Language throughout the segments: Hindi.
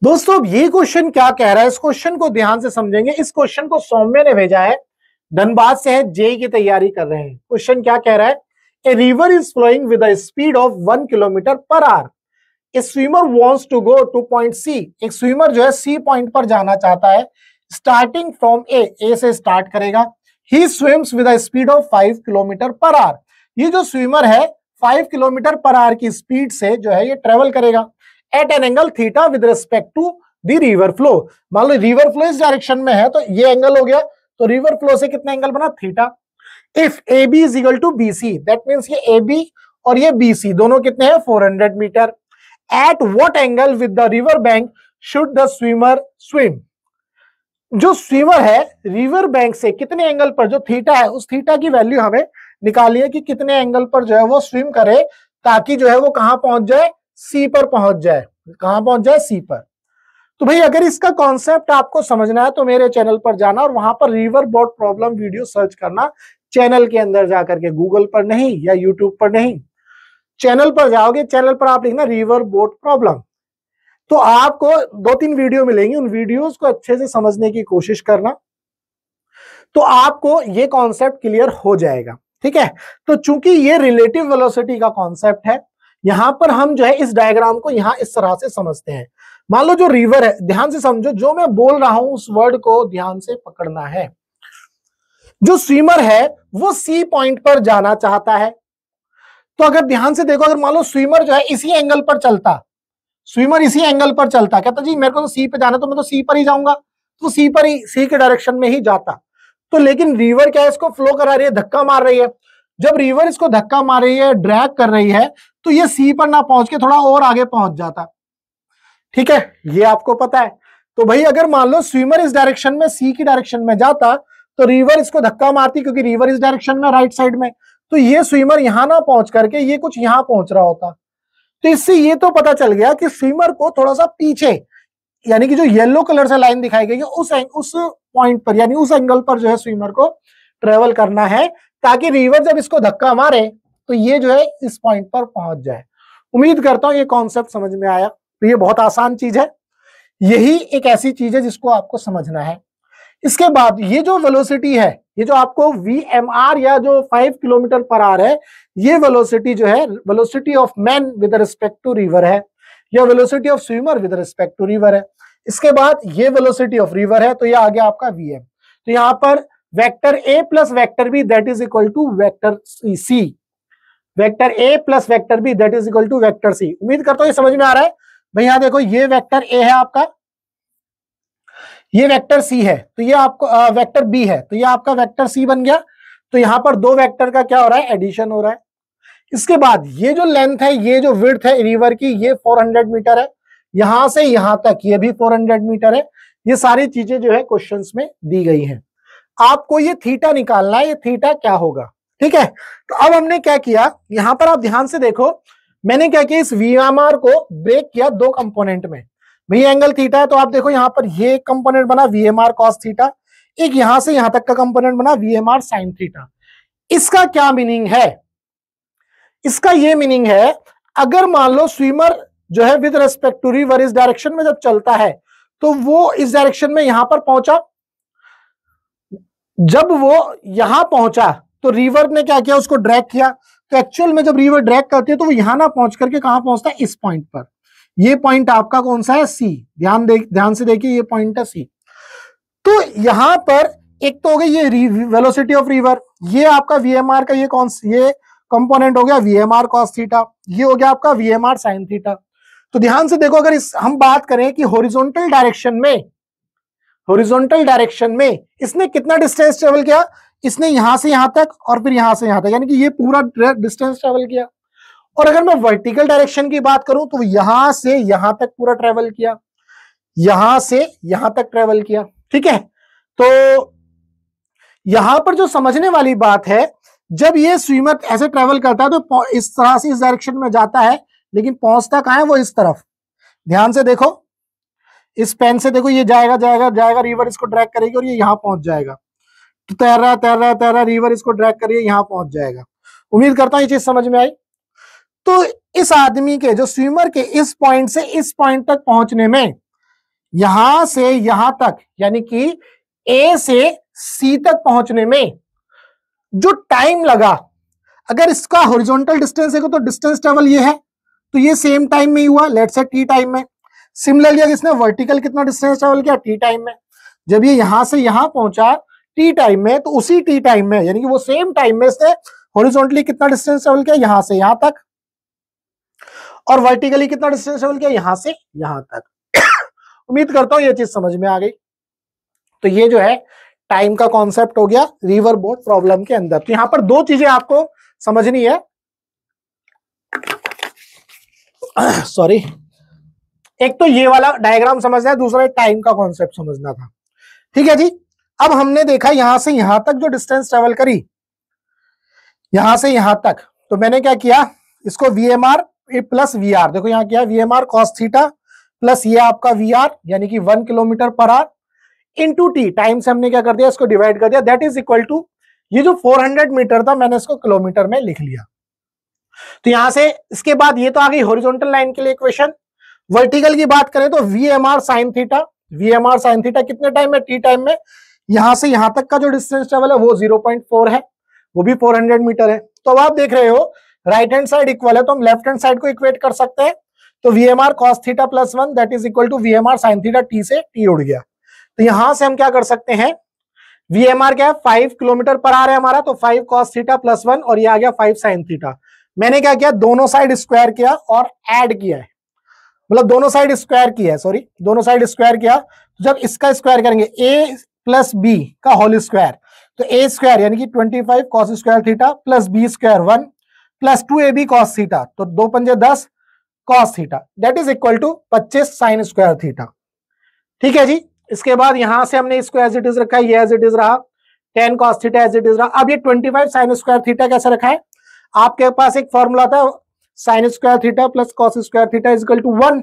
दोस्तों अब ये क्वेश्चन क्या कह रहा है, इस क्वेश्चन को ध्यान से समझेंगे। इस क्वेश्चन को सौम्य ने भेजा है, धनबाद से है, जेई की तैयारी कर रहे हैं। क्वेश्चन क्या कह रहा है, a river is flowing with a speed of 1 kilometre per hour. A swimmer wants to go to point C. एक स्विमर जो है सी पॉइंट पर जाना चाहता है, स्टार्टिंग फ्रॉम ए से स्टार्ट करेगा। He swims with a speed of 5 kilometre per hour. ये जो स्विमर है 5 किलोमीटर पर आवर की स्पीड से जो है ये ट्रेवल करेगा at an angle theta with respect to the river flow. मान लो रिवर फ्लो इस डायरेक्शन में है तो ये एंगल हो गया, तो रिवर फ्लो से कितना एंगल बना, theta. If A B is equal to B C, that means ये ए बी और ये बी सी दोनों कितने हैं, 400 metre. At what angle with the river bank should the swimmer swim. जो स्विमर है रिवर बैंक से कितने एंगल पर, जो थीटा है उस थीटा की वैल्यू हमें निकालिए कि कितने एंगल पर जो है वो स्विम करे, ताकि जो है वो कहां पहुंच जाए, सी पर पहुंच जाए। कहां पहुंच जाए, सी पर। तो भाई अगर इसका कॉन्सेप्ट आपको समझना है तो मेरे चैनल पर जाना और वहां पर river boat problem video search करना, चैनल के अंदर जाकर के, गूगल पर नहीं या यूट्यूब पर नहीं, चैनल पर जाओगे, चैनल पर आप लिखना रिवर बोट प्रॉब्लम, तो आपको 2-3 वीडियो मिलेंगी। उन वीडियोस को अच्छे से समझने की कोशिश करना, तो आपको ये कॉन्सेप्ट क्लियर हो जाएगा। ठीक है, तो चूंकि ये रिलेटिव वेलोसिटी का कॉन्सेप्ट है, यहां पर हम जो है इस डायग्राम को यहां इस तरह से समझते हैं। मान लो जो रिवर है, ध्यान से समझो, जो मैं बोल रहा हूं उस वर्ड को ध्यान से पकड़ना है। जो स्विमर है वो सी पॉइंट पर जाना चाहता है, तो अगर ध्यान से देखो, अगर मान लो स्विमर जो है इसी एंगल पर चलता, स्विमर इसी एंगल पर चलता, कहता जी मेरे को तो सी पे जाना, तो मैं तो सी पर ही जाऊंगा, तो सी पर ही, सी के डायरेक्शन में ही जाता। तो लेकिन रिवर क्या है, इसको फ्लो करा रही है, धक्का मार रही है। जब रिवर इसको धक्का मार रही है, ड्रैग कर रही है, तो ये सी पर ना पहुंच के थोड़ा और आगे पहुंच जाता। ठीक है, ये आपको पता है। तो भाई अगर मान लो स्विमर इस डायरेक्शन में, सी की डायरेक्शन में जाता, तो रिवर इसको धक्का मारती, क्योंकि रिवर इस डायरेक्शन में, राइट साइड में, तो ये स्विमर यहां ना पहुंच करके ये कुछ यहां पहुंच रहा होता। तो इससे ये तो पता चल गया कि स्विमर को थोड़ा सा पीछे, यानी कि जो येलो कलर से लाइन दिखाई गई है उस पॉइंट पर, यानी उस एंगल पर जो है स्विमर को ट्रेवल करना है, ताकि रिवर जब इसको धक्का मारे तो ये जो है इस पॉइंट पर पहुंच जाए। उम्मीद करता हूं ये कॉन्सेप्ट समझ में आया। तो ये बहुत आसान चीज है, यही एक ऐसी चीज है जिसको आपको समझना है। इसके बाद ये जो वेलोसिटी है, ये जो आपको VMR या जो 5 किलोमीटर पर आवर है, ये वेलोसिटी जो है velocity of man with respect to river है, या velocity of swimmer with respect to river है। इसके बाद ये वेलोसिटी ऑफ रिवर है, तो ये आ गया आपका VM। तो यहां पर vector A plus vector B that is equal to vector C। Vector A plus vector B that is equal to vector C। उम्मीद करता हूं ये समझ में आ रहा है। भाई यहां देखो, ये वेक्टर A है आपका, ये वेक्टर C है, तो ये आपको वेक्टर B है, तो ये आपका वेक्टर C बन गया। तो यहां पर दो वेक्टर का क्या हो रहा है, एडिशन हो रहा है। इसके बाद ये जो लेंथ है, ये जो विड्थ है रिवर की, ये 400 मीटर है, यहां से यहां तक ये भी 400 मीटर है। ये सारी चीजें जो है क्वेश्चंस में दी गई हैं। आपको ये थीटा निकालना है, ये थीटा क्या होगा। ठीक है, तो अब हमने क्या किया, यहां पर आप ध्यान से देखो, मैंने क्या किया, इस VMR को ब्रेक किया दो कंपोनेंट में। भाई एंगल थीटा है, तो आप देखो यहां पर ये कंपोनेंट बना VMR cos थीटा, एक यहां से यहां तक का कंपोनेंट बना VMR sin थीटा। इसका क्या मीनिंग है, इसका ये मीनिंग है, अगर मान लो स्विमर जो है विद रिस्पेक्ट टू रिवर इस डायरेक्शन में जब चलता है, तो वो इस डायरेक्शन में यहां पर पहुंचा, जब वो यहां पहुंचा तो रिवर ने क्या किया, उसको ड्रैग किया। तो एक्चुअल में जब रिवर ड्रैग करती है तो वो यहां ना पहुंच करके कहां पहुंचता है, इस पॉइंट पर। ये पॉइंट आपका कौन सा है, सी। ध्यान से देखिए, ये पॉइंट है सी। तो यहां पर एक तो हो गई ये वेलोसिटी ऑफ रिवर, ये आपका VMR का ये कंपोनेंट हो गया VMR cos थीटा, ये हो गया आपका VMR sin थीटा। तो ध्यान से देखो, अगर हम बात करें कि हॉरिजॉन्टल डायरेक्शन में इसने कितना डिस्टेंस ट्रेवल किया, इसने यहां से यहां तक और फिर यहां से यहां तक, यानी कि ये पूरा डिस्टेंस ट्रेवल किया। और अगर मैं वर्टिकल डायरेक्शन की बात करूं तो यहां से यहां तक पूरा ट्रेवल किया, यहां से यहां तक ट्रेवल किया। ठीक है, तो यहां पर जो समझने वाली बात है, जब ये स्विमर ऐसे ट्रेवल करता है तो इस तरह से इस डायरेक्शन में जाता है, लेकिन पहुंचता कहां है, वो इस तरफ। ध्यान से देखो, इस पेन से देखो, ये जाएगा जाएगा जाएगा, रिवर इसको ड्रैग करेगी और ये यहां पहुंच जाएगा। तो तैर रहा रिवर इसको ड्रैग करिए, यहां पहुंच जाएगा। उम्मीद करता हूं ये चीज समझ में आई। तो इस आदमी के, जो स्विमर के इस पॉइंट से इस पॉइंट तक पहुंचने में यहां से यहां तक, यानी कि ए से सी तक पहुंचने में जो टाइम लगा, अगर इसका हॉरिजॉन्टल डिस्टेंस है तो डिस्टेंस ट्रेवल ये है, तो ये सेम टाइम में ही हुआ, लेट्स से टी टाइम में। सिमिलरली अगर इसने वर्टिकल कितना डिस्टेंस ट्रेवल किया, टी टाइम में। जब ये यहां से यहां पहुंचा टी टाइम में, तो उसी टी टाइम में, यानी कि वो सेम टाइम में इसने हॉरिजॉन्टली कितना डिस्टेंस ट्रेवल किया, यहां से यहां तक, और वर्टिकली कितना डिस्टेंस ट्रेवल किया, यहां से यहां तक। उम्मीद करता हूं ये चीज समझ में आ गई। तो ये जो है टाइम का कॉन्सेप्ट हो गया रिवर बोट प्रॉब्लम के अंदर। तो यहां पर दो चीजें आपको समझनी है, सॉरी, एक तो ये वाला डायग्राम समझना है, दूसरा टाइम का कॉन्सेप्ट समझना था। ठीक है जी। अब हमने देखा यहां से यहां तक जो डिस्टेंस ट्रेवल करी, यहां से यहां तक, तो मैंने क्या किया, इसको VMR प्लस VR, देखो यहां किया VMR cos थीटा प्लस ये आपका VR, यानी कि 1 kilometre per our into T, time से हमने क्या कर दिया, इसको डिवाइड कर दिया, दैट इज इक्वल टू, ये जो 400 मीटर था मैंने इसको किलोमीटर में लिख लिया। तो यहां से इसके बाद ये तो आ गई हॉरिजॉन्टल लाइन के लिए इक्वेशन। वर्टिकल की बात करें तो VMR sin theta, VMR sin theta कितने टाइम में, टी टाइम में, यहां से यहां तक का जो डिस्टेंस ट्रेवल है वो 0.4 है, वो भी 400 मीटर है। तो अब आप देख रहे हो राइट हैंड साइड इक्वल है, तो हम लेफ्ट हैंड साइड को इक्वेट कर सकते हैं। तो VMR cos theta plus 1 that is equal to VMR sin theta, T से टी उड़ गया। तो यहां से हम क्या कर सकते हैं, VMR क्या है, 5 किलोमीटर पर आ रहा है हमारा, तो 5 cos थीटा प्लस 1, और ये आ गया 5 sin थीटा। मैंने क्या किया, दोनों साइड स्क्वायर किया और ऐड किया है, मतलब दोनों साइड स्क्वायर किया है, सॉरी, दोनों साइड स्क्वायर किया। तो जब इसका स्क्वायर करेंगे a प्लस बी का होल स्क्वायर, तो a स्क्वायर यानी कि 25 cos square theta plus b square 1 plus 2ab cos theta, तो 2 पंजे 10 cos theta, that is equal to 25 sin square theta. ठीक है जी। इसके बाद यहां से हमने इसको एज इट इज रखा है, ये एज इट इज रहा, 10 cos theta as it is रहा। अब ये 25 sin स्क्वायर थीटा कैसे रखा है, आपके पास एक फॉर्मूला था, sine square theta plus cos square theta is equal to 1।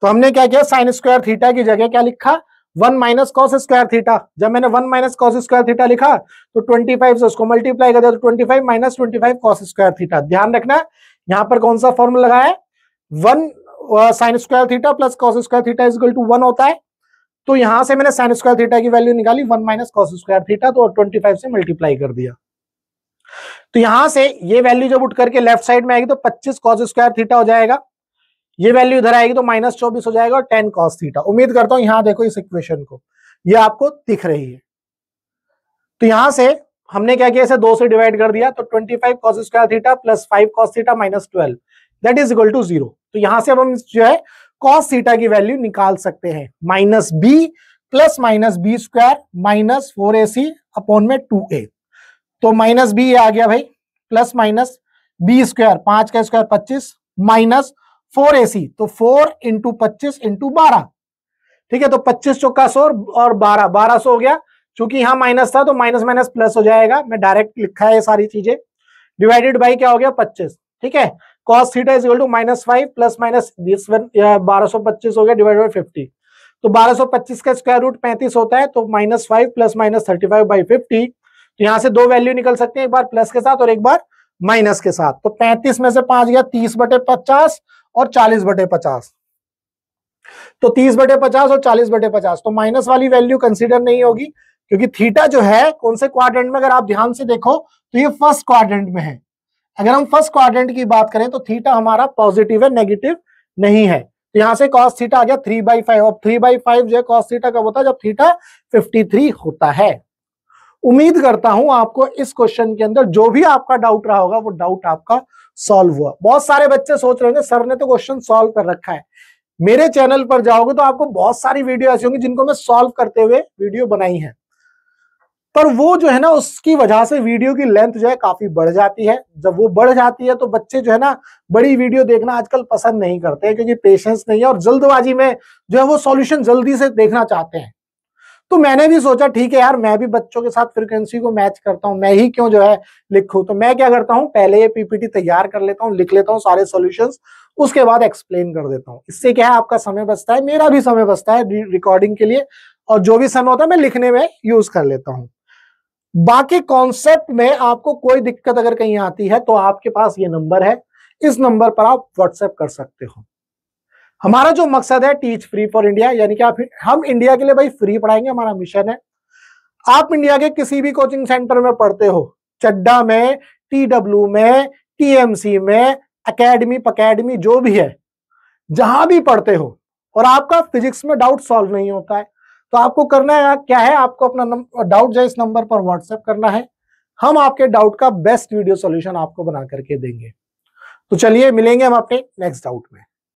तो हमने क्या किया, साइन स्क्वायर थीटा की जगह क्या लिखा, 1 माइनस कॉस स्क्वायर थीटा। जब मैंने 1 माइनस कॉस स्क्वायर थीटा लिखा तो 25 से उसको मल्टीप्लाई कर दिया, तो 25 माइनस 25 कॉस स्क्वायर थीटा। ध्यान रखना यहां पर कौन सा फॉर्मूला लगा है, 1 sine square theta plus cos square theta is equal to 1 होता है। तो यहां से मैंने साइन स्क्वायर थीटा की वैल्यू निकाली 1 माइनस कॉस स्क्वायर थीटा, तो 25 से मल्टीप्लाई कर दिया। तो यहां से ये वैल्यू जब उठ करके लेफ्ट साइड में आएगी तो 25 कॉस स्क्वायर थीटा हो जाएगा, ये वैल्यू इधर आएगी तो माइनस 24 हो जाएगा और 10 कॉस थीटा। उम्मीद करता हूं यहां देखो इस इक्वेशन को, ये आपको दिख रही है। तो यहां से हमने क्या किया, इसे 2 से डिवाइड कर दिया, तो 25 cos square theta plus 5 cos theta minus 12 that is equal to 0। तो यहां से अब हम जो है कॉस थीटा की वैल्यू निकाल सकते हैं, minus B plus minus B square minus 4ac upon में 2a। तो माइनस बी आ गया भाई, प्लस माइनस बी स्क्वायर, 5 का स्क्वायर 25 माइनस 4ac, तो 4 इंटू 25 इंटू 12। ठीक है, तो 25 चौका 100 और 1200 हो गया। चूंकि यहां माइनस था तो माइनस माइनस प्लस हो जाएगा, मैं डायरेक्ट लिखा है ये सारी चीजें, डिवाइडेड बाई क्या हो गया 25। ठीक है, cos theta is equal to -5 plus minus 1225 हो गया डिवाइडेड बाई 50। तो 1225 का स्क्वायर रूट 35 होता है, तो -5 प्लस माइनस 35 बाई 50। तो यहां से दो वैल्यू निकल सकते हैं, एक बार प्लस के साथ और एक बार माइनस के साथ। तो 35 में से 5 गया, 30/50 और 40/50। तो 30/50 और 40/50, तो माइनस वाली वैल्यू कंसीडर नहीं होगी, क्योंकि थीटा जो है कौन से क्वाड्रेंट में, अगर आप ध्यान से देखो तो ये फर्स्ट क्वाड्रेंट में है। अगर हम फर्स्ट क्वाड्रेंट की बात करें तो थीटा हमारा पॉजिटिव है, नेगेटिव नहीं है। तो यहां से cos थीटा आ गया 3/5। अब 3/5 जो है cos थीटा कब होता है, जब थीटा 53 होता है। उम्मीद करता हूं आपको इस क्वेश्चन के अंदर जो भी आपका डाउट रहा होगा वो डाउट आपका सॉल्व हुआ। बहुत सारे बच्चे सोच रहे होंगे सर ने तो क्वेश्चन सॉल्व कर रखा है। मेरे चैनल पर जाओगे तो आपको बहुत सारी वीडियो ऐसी होंगी जिनको मैं सॉल्व करते हुए वीडियो बनाई है, पर वो जो है ना उसकी वजह से वीडियो की लेंथ जो है काफी बढ़ जाती है। जब वो बढ़ जाती है तो बच्चे जो है ना बड़ी वीडियो देखना आजकल पसंद नहीं करते हैं, क्योंकि पेशेंस नहीं है और जल्दबाजी में जो है वो सॉल्यूशन जल्दी से देखना चाहते हैं। तो मैंने भी सोचा ठीक है यार, मैं भी बच्चों के साथ फ्रीक्वेंसी को मैच करता हूं, मैं ही क्यों जो है लिखूं। तो मैं क्या करता हूं, पहले ये पीपीटी तैयार कर लेता हूं, लिख लेता हूं सारे सॉल्यूशंस, उसके बाद एक्सप्लेन कर देता हूं। इससे क्या है, आपका समय बचता है, मेरा भी समय बचता है रिकॉर्डिंग के लिए, और जो भी समय होता है मैं लिखने में यूज कर लेता हूं। बाकी कॉन्सेप्ट में आपको कोई दिक्कत अगर कहीं आती है तो आपके पास ये नंबर है, इस नंबर पर आप व्हाट्सएप कर सकते हो। हमारा जो मकसद है टीच फ्री फॉर इंडिया, यानी कि आप हम इंडिया के लिए भाई फ्री पढ़ाएंगे, हमारा मिशन है। आप इंडिया के किसी भी कोचिंग सेंटर में पढ़ते हो, चड्डा में, TW में, TMC में, एकेडमी जो भी है, जहां भी पढ़ते हो और आपका फिजिक्स में डाउट सॉल्व नहीं होता है, तो आपको करना है क्या है, आपको अपना डाउट जो इस नंबर पर व्हाट्सएप करना है। हम आपके डाउट का बेस्ट वीडियो सॉल्यूशन आपको बना करके देंगे। तो चलिए मिलेंगे हम अपने नेक्स्ट डाउट में।